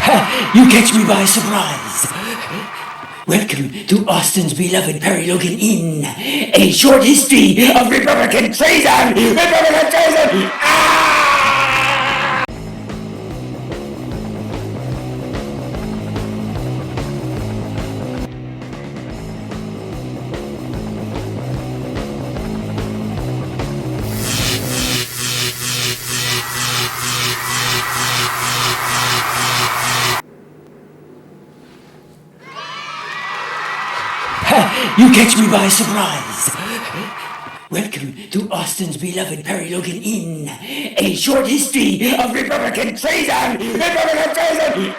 You catch me by surprise. Welcome to Austin's beloved Perry Logan Inn, a short history of Republican treason! Republican treason! You catch me by surprise. Welcome to Austin's beloved Perry Logan Inn, a short history of Republican treason! Republican treason!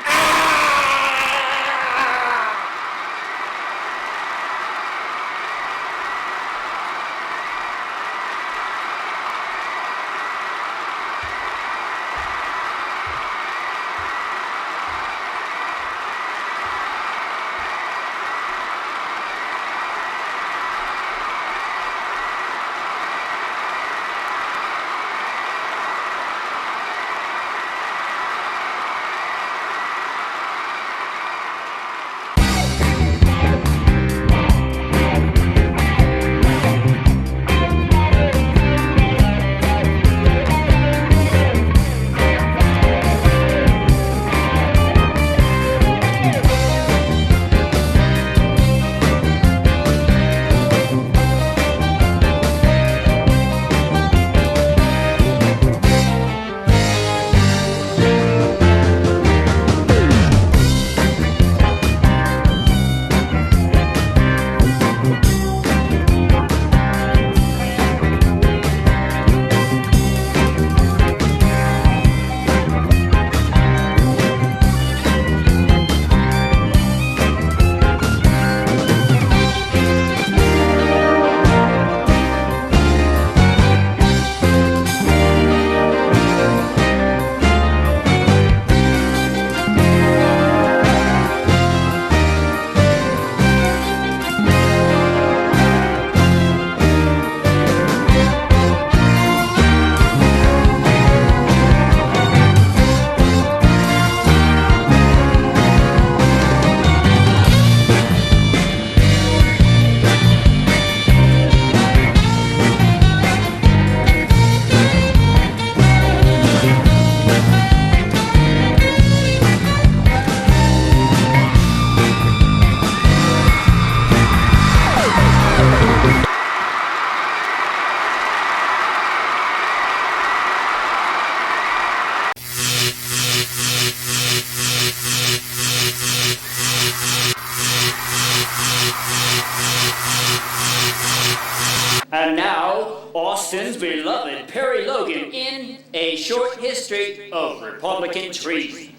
And now, Austin's beloved Perry Logan in A Short History of Republican Treason.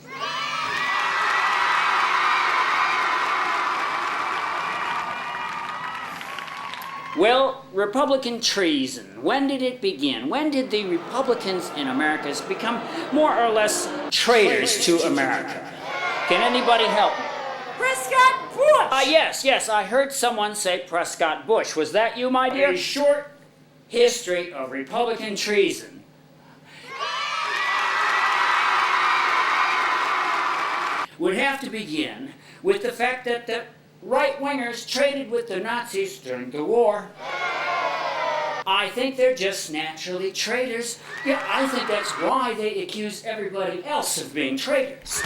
Well, Republican treason, when did it begin? When did the Republicans in America become more or less traitors to America? Can anybody help me? Prescott Bush! Yes, I heard someone say Prescott Bush. Was that you, my dear? A short history of Republican treason. Would have to begin with the fact that the right-wingers traded with the Nazis during the war. I think they're just naturally traitors. Yeah, I think that's why they accuse everybody else of being traitors.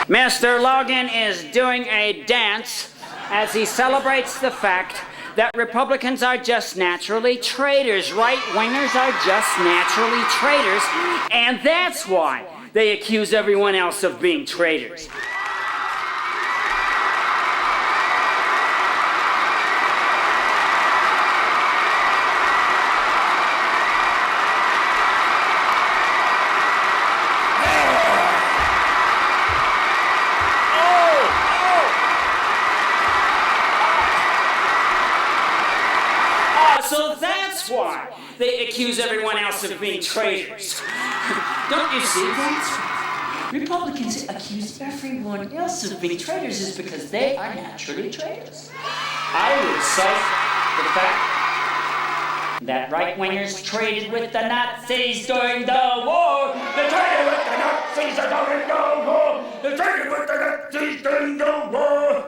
Mr. Logan is doing a dance as he celebrates the fact that Republicans are just naturally traitors. Right-wingers are just naturally traitors, and that's why they accuse everyone else of being traitors. So that's why they accuse everyone else of being traitors. Don't you see that? Republicans accuse everyone else of being traitors is because they are naturally traitors. I would cite the fact that right-wingers traded with the Nazis during the war. They traded with the Nazis during the war. They traded with the Nazis during the war.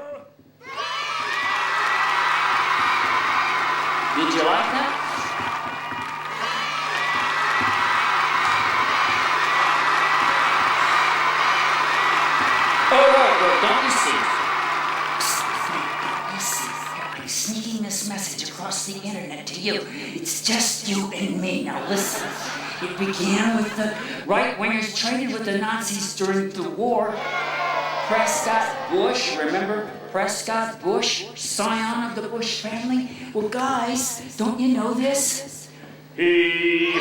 Did you like that? Oh, well, don't you see? Don't you see? I'm sneaking this message across the internet to you. It's just you and me. Now listen. It began with the right-wingers traded with the Nazis during the war. Prescott Bush, remember Prescott Bush, scion of the Bush family? Well, guys, don't you know this? He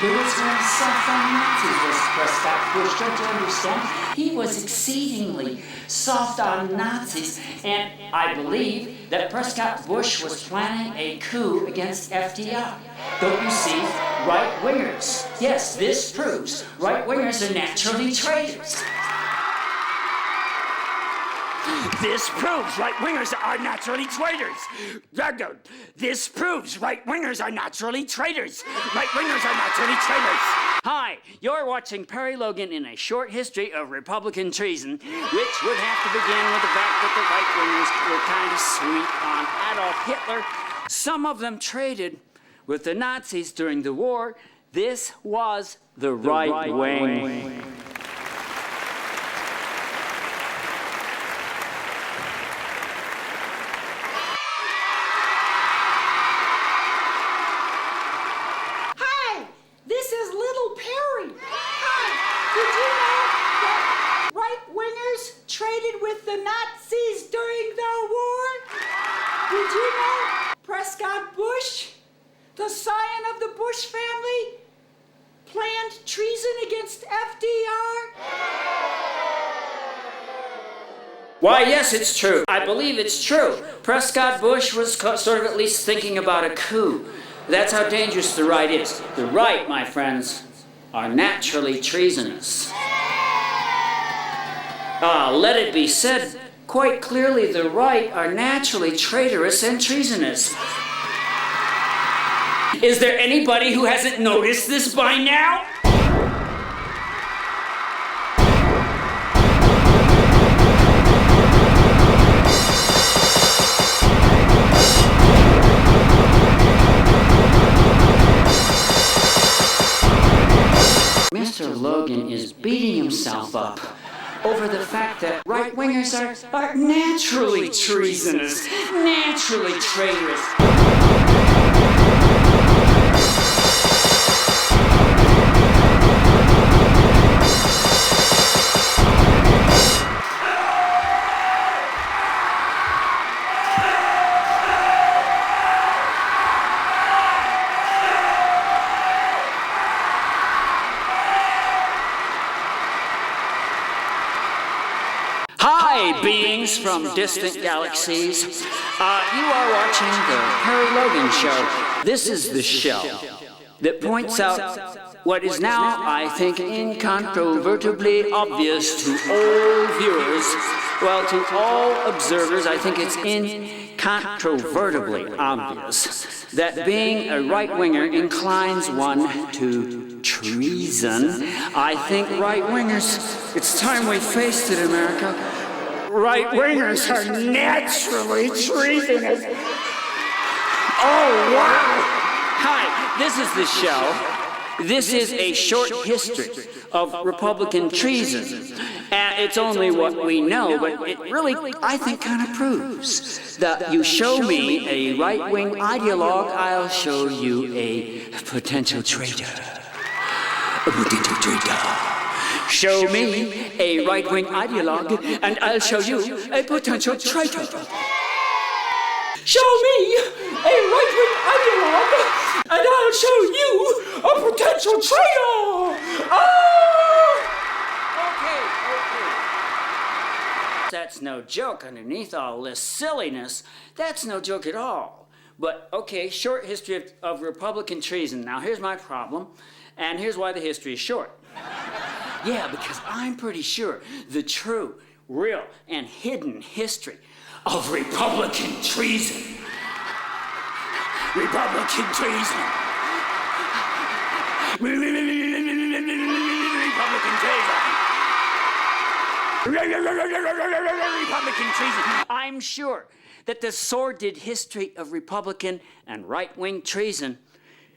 was very soft on Nazis, was Prescott Bush. Don't you understand? He was exceedingly soft on Nazis, and I believe that Prescott Bush was planning a coup against FDR. Don't you see? Right-wingers. Yes, this proves right-wingers are naturally traitors. This proves right-wingers are naturally traitors. This proves right-wingers are naturally traitors. Right-wingers are naturally traitors. Hi, you're watching Perry Logan in a short history of Republican treason, which would have to begin with the fact that the right-wingers were kind of sweet on Adolf Hitler. Some of them traded with the Nazis during the war. This was the right wing. Traded with the Nazis during the war? Did you know Prescott Bush, the scion of the Bush family, planned treason against FDR? Why, yes, it's true. I believe it's true. Prescott Bush was sort of at least thinking about a coup. That's how dangerous the right is. The right, my friends, are naturally treasonous. Let it be said quite clearly, the right are naturally traitorous and treasonous. Is there anybody who hasn't noticed this by now? Mr. Logan is beating himself up over the fact that right-wingers are naturally treasonous, naturally traitorous. Hi, beings from distant galaxies. You are watching the Perry Logan Show. This is the show that points out what is now, I think, incontrovertibly obvious to all viewers. Well, to all observers, I think it's incontrovertibly obvious that being a right-winger inclines one to treason. I think right-wingers, it's time we faced it, America. Right-wingers are naturally treasonous. Oh, wow! Hi, this is the show. This is a short history of Republican treason. And it's only what we know, but it really, I think, kind of proves that you show me a right-wing ideologue, I'll show you a potential traitor. A potential traitor. Show me a right-wing ideologue, and I'll show you a potential traitor. Show me a right-wing ideologue, and I'll show you a potential traitor. Okay. That's no joke underneath all this silliness. That's no joke at all. But, okay, short history of Republican treason. Now, here's my problem, and here's why the history is short. Yeah, because I'm pretty sure the true, real, and hidden history of Republican treason. Republican treason. Republican treason. Republican treason. I'm sure that the sordid history of Republican and right-wing treason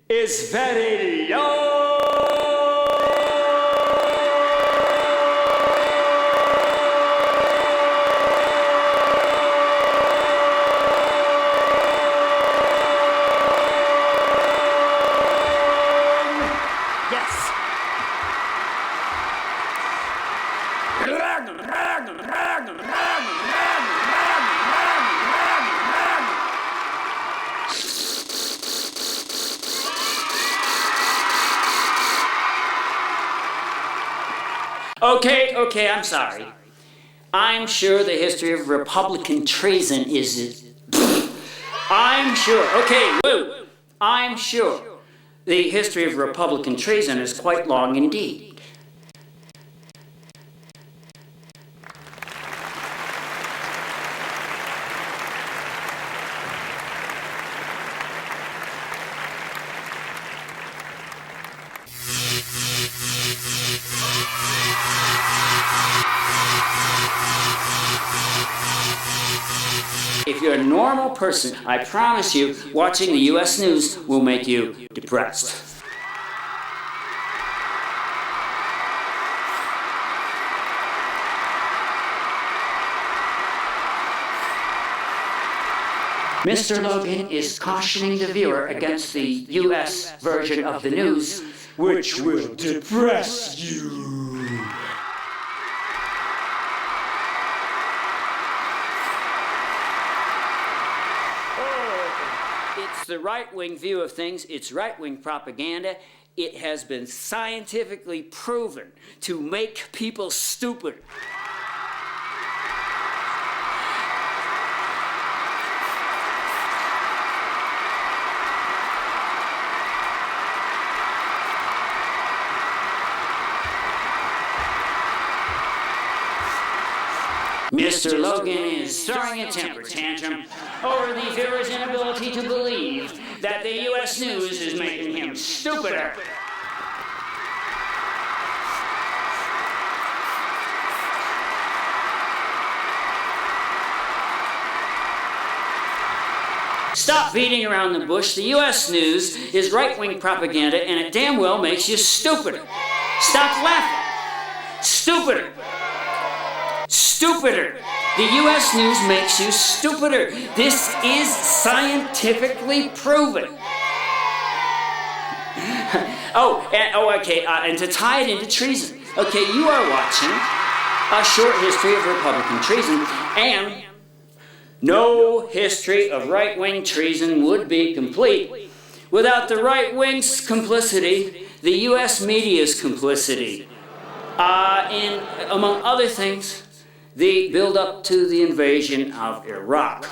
is very long. Okay, I'm sorry. I'm sure the history of Republican treason is... I'm sure, okay, woo. I'm sure the history of Republican treason is quite long indeed. If you're a normal person, I promise you, watching the U.S. news will make you depressed. Mr. Logan is cautioning the viewer against the U.S. version of the news, which will depress you. It's the right-wing view of things. It's right-wing propaganda. It has been scientifically proven to make people stupid. Mr. Logan is throwing a temper tantrum over the viewer's inability to believe that the U.S. news is making him stupider. Stop beating around the bush. The U.S. news is right-wing propaganda, and it damn well makes you stupider. Stop laughing. Stupider. Stupider. The U.S. news makes you stupider. This is scientifically proven. And to tie it into treason. Okay, you are watching a short history of Republican treason, and no history of right-wing treason would be complete without the right-wing's complicity, the U.S. media's complicity, in, among other things, the build-up to the invasion of Iraq.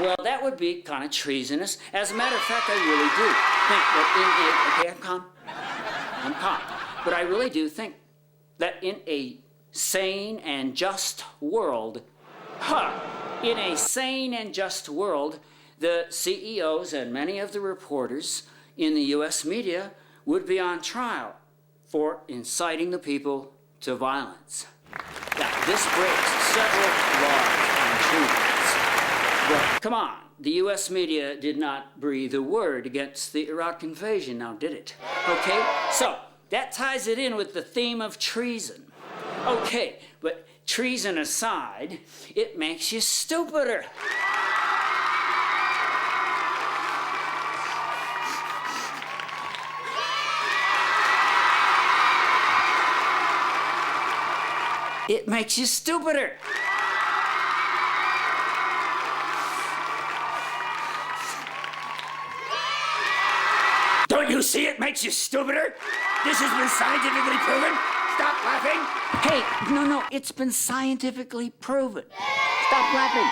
Well, that would be kind of treasonous. As a matter of fact, I really do think that in a... Okay, I'm calm. But I really do think that in a sane and just world, in a sane and just world, the CEOs and many of the reporters in the U.S. media would be on trial for inciting the people to violence. Now, this breaks several laws and treaties. But come on, the U.S. media did not breathe a word against the Iraq invasion, now did it? Okay, so that ties it in with the theme of treason. Okay, but treason aside, it makes you stupider. It makes you stupider. Don't you see it makes you stupider? This has been scientifically proven. Stop laughing. Hey, no, it's been scientifically proven. Stop laughing.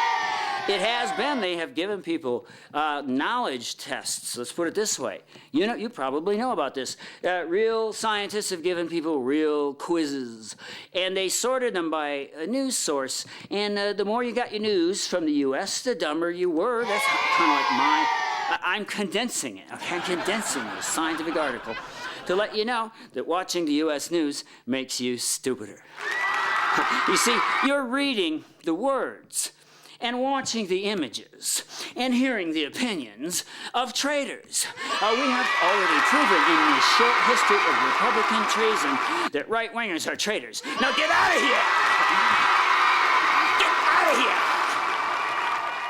It has been. They have given people knowledge tests. Let's put it this way. You probably know about this. Real scientists have given people real quizzes, and they sorted them by a news source. And the more you got your news from the U.S., the dumber you were. That's kind of like I'm condensing it. Okay? I'm condensing this scientific article to let you know that watching the U.S. news makes you stupider. You see, you're reading the words and watching the images and hearing the opinions of traitors. We have already proven in this short history of Republican treason that right-wingers are traitors. Now get out of here! Get out of here!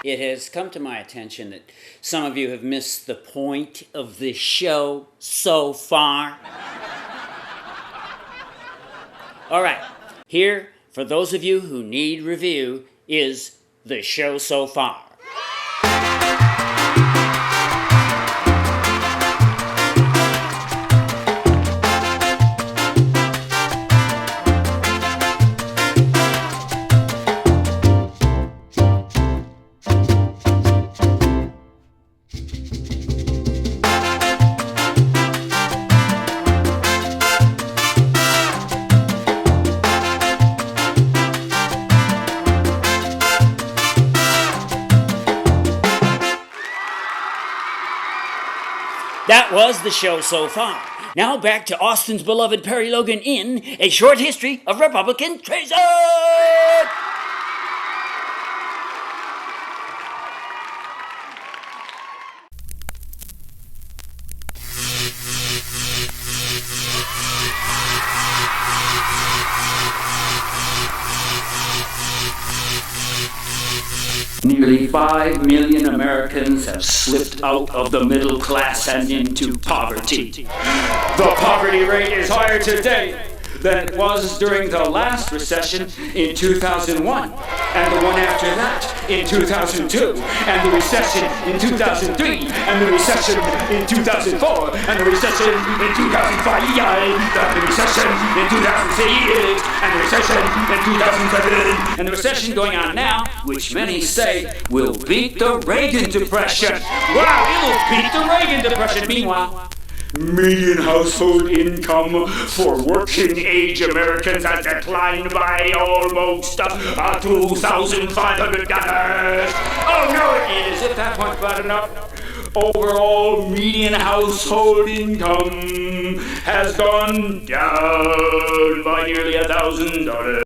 It has come to my attention that some of you have missed the point of this show so far. All right, here, for those of you who need review, is the show so far. That was the show so far. Now back to Austin's beloved Perry Logan in A Short History of Republican Treason! Nearly 5 million Americans have slipped out of the middle class and into poverty. The poverty rate is higher today than it was during the last recession in 2001, and the one after that in 2002, and the recession in 2003, and the recession in 2004, and the recession in 2005, the recession in 2006, and the recession in 2007, and the recession going on now, which many say will beat the Reagan Depression. Wow, it'll beat the Reagan Depression. Meanwhile, median household income for working-age Americans has declined by almost $2,500. Oh, no, it is. If that one's bad enough, overall median household income has gone down by nearly $1,000.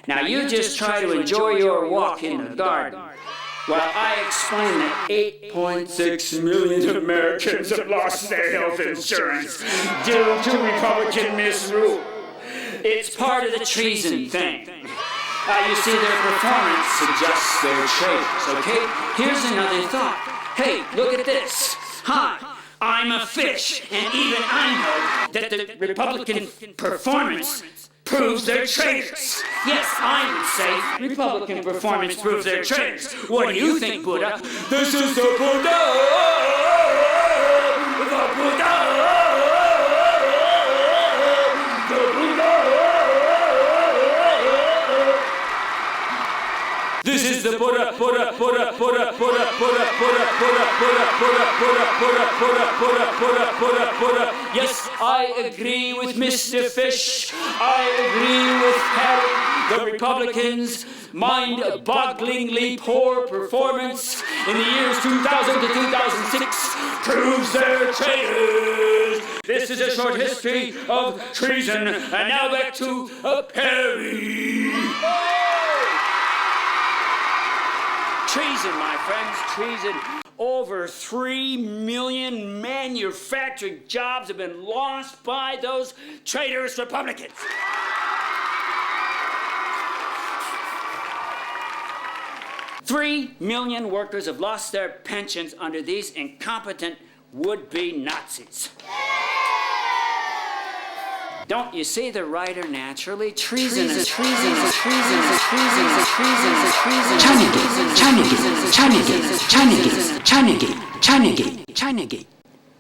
Now you just try to enjoy your walk in the garden while I explain that 8.6 million Americans have lost their health insurance due to Republican misrule. It's part of the treason thing. You see, their performance suggests they're traitors, okay? Here's another thought. Hey, look at this. Hi, I'm a fish, and even I know that the Republican performance proves they're traitors. Yes, I would say Republican performance proves they're traitors. What do you think, Buddha? This is the Buddha! The Buddha! is the Yes, I agree with Mr. Fish. I agree with Harry. The Republicans' mind-bogglingly poor performance in the years 2000 to 2006 proves they're traitors. This is a short history of treason. And now back to Perry. Treason, my friends, treason. Over 3 million manufacturing jobs have been lost by those traitorous Republicans. $3 million workers have lost their pensions under these incompetent would-be Nazis. Don't you see the writer naturally? Treasonous, treasonous, treasonous, treasonous, treasonous, treasonous. Chinagate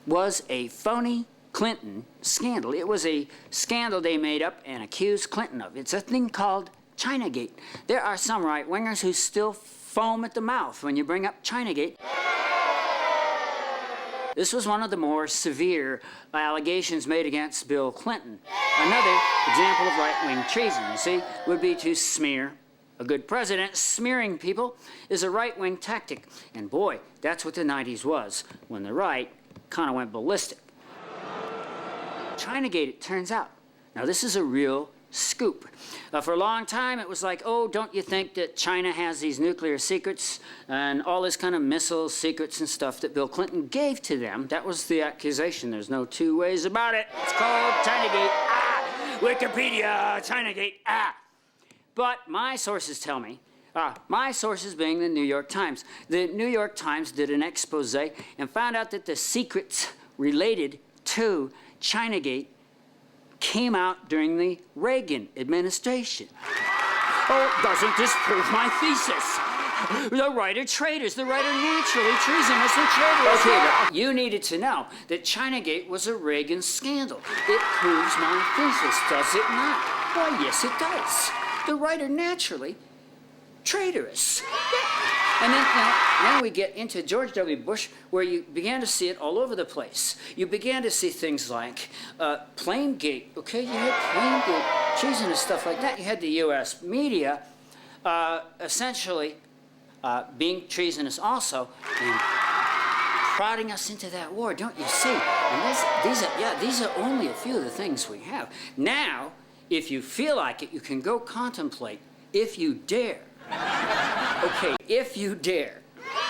was a phony Clinton scandal. It was a scandal they made up and accused Clinton of. It's a thing called Chinagate. There are some right-wingers who still foam at the mouth when you bring up Chinagate. This was one of the more severe allegations made against Bill Clinton. Another example of right-wing treason, you see, would be to smear a good president. Smearing people is a right-wing tactic. And boy, that's what the 90s was, when the right kind of went ballistic. Chinagate, it turns out. Now, this is a real scoop. For a long time, it was like, oh, don't you think that China has these nuclear secrets and all this kind of missile secrets and stuff that Bill Clinton gave to them? That was the accusation. There's no two ways about it. It's called Chinagate. Wikipedia, Chinagate. But my sources tell me, my sources being the New York Times. The New York Times did an expose and found out that the secrets related to Chinagate came out during the Reagan administration. Oh, doesn't this prove my thesis? The writer traitors, the writer naturally treasonous and traitorous. Okay, you needed to know that Chinagate was a Reagan scandal. It proves my thesis, does it not? Why, yes, it does. The writer naturally traitorous. And then, then we get into George W. Bush, where you began to see it all over the place. You began to see things like Planegate, okay? You had Planegate, treason and stuff like that. You had the U.S. media essentially being treasonous also and prodding us into that war, don't you see? And these are only a few of the things we have. Now, if you feel like it, you can go contemplate, if you dare. Okay, if you dare,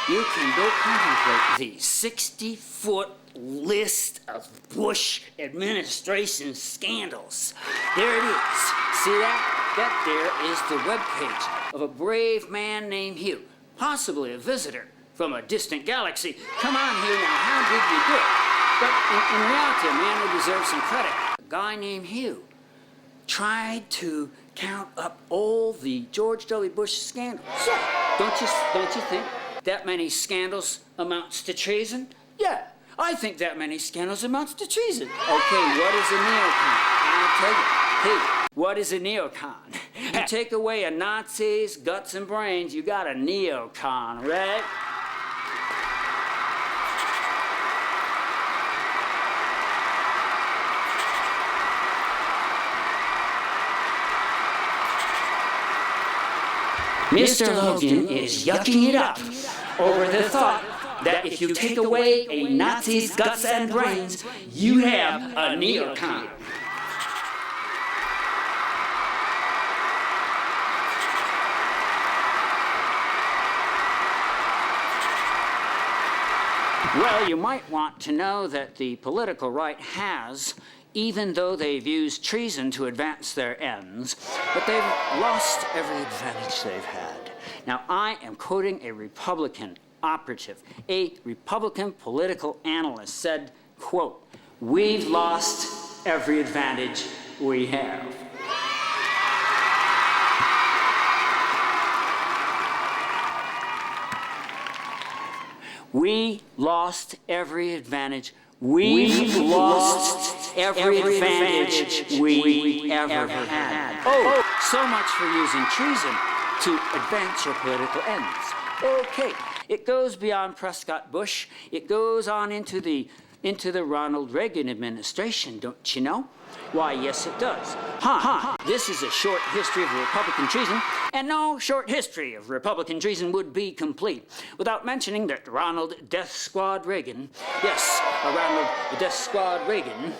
you can go contemplate the 60-foot list of Bush administration scandals. There it is. See that? That there is the webpage of a brave man named Hugh, possibly a visitor from a distant galaxy. Come on, Hugh, now, how did you do it? But in reality, a man who deserves some credit, a guy named Hugh, tried to count up all the George W. Bush scandals. Yeah. Don't you think that many scandals amounts to treason? Yeah, I think that many scandals amounts to treason. Okay, what is a neocon? I'll tell you. Hey, what is a neocon? You take away a Nazi's guts and brains, you got a neocon, right? Mr. Logan is yucking it up over the thought that if you take away a Nazi's guts and brains, you have a neocon. Well, you might want to know that the political right has, even though they've used treason to advance their ends, but they've lost every advantage they've had. Now, I am quoting a Republican operative. A Republican political analyst said, quote, "We've lost every advantage we have." We lost every advantage. We've lost every advantage we ever had. Oh, so much for using treason. to advance your political ends. Okay, it goes beyond Prescott Bush. It goes on into the Ronald Reagan administration, don't you know? Why, yes, it does. This is a short history of Republican treason, and no short history of Republican treason would be complete without mentioning that Ronald Death Squad Reagan, yes, Ronald Death Squad Reagan,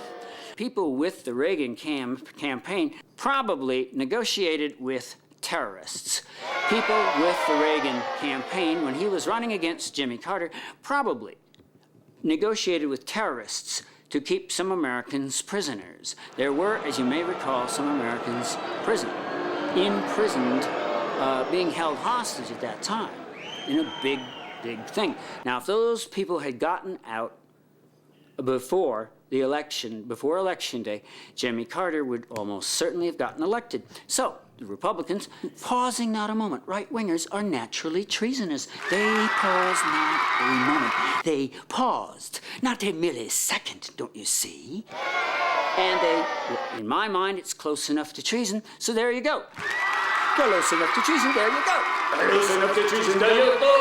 people with the Reagan campaign probably negotiated with terrorists. People with the Reagan campaign, when he was running against Jimmy Carter, probably negotiated with terrorists to keep some Americans prisoners. There were, as you may recall, some Americans imprisoned, being held hostage at that time in a big, big thing. Now, if those people had gotten out before election day, Jimmy Carter would almost certainly have gotten elected. So, the Republicans, pausing not a moment, right-wingers are naturally treasonous. They pause not a moment. They paused not a millisecond, don't you see? And they, in my mind, it's close enough to treason, so there you go. Close enough to treason, there you go. Close enough to treason, there you go.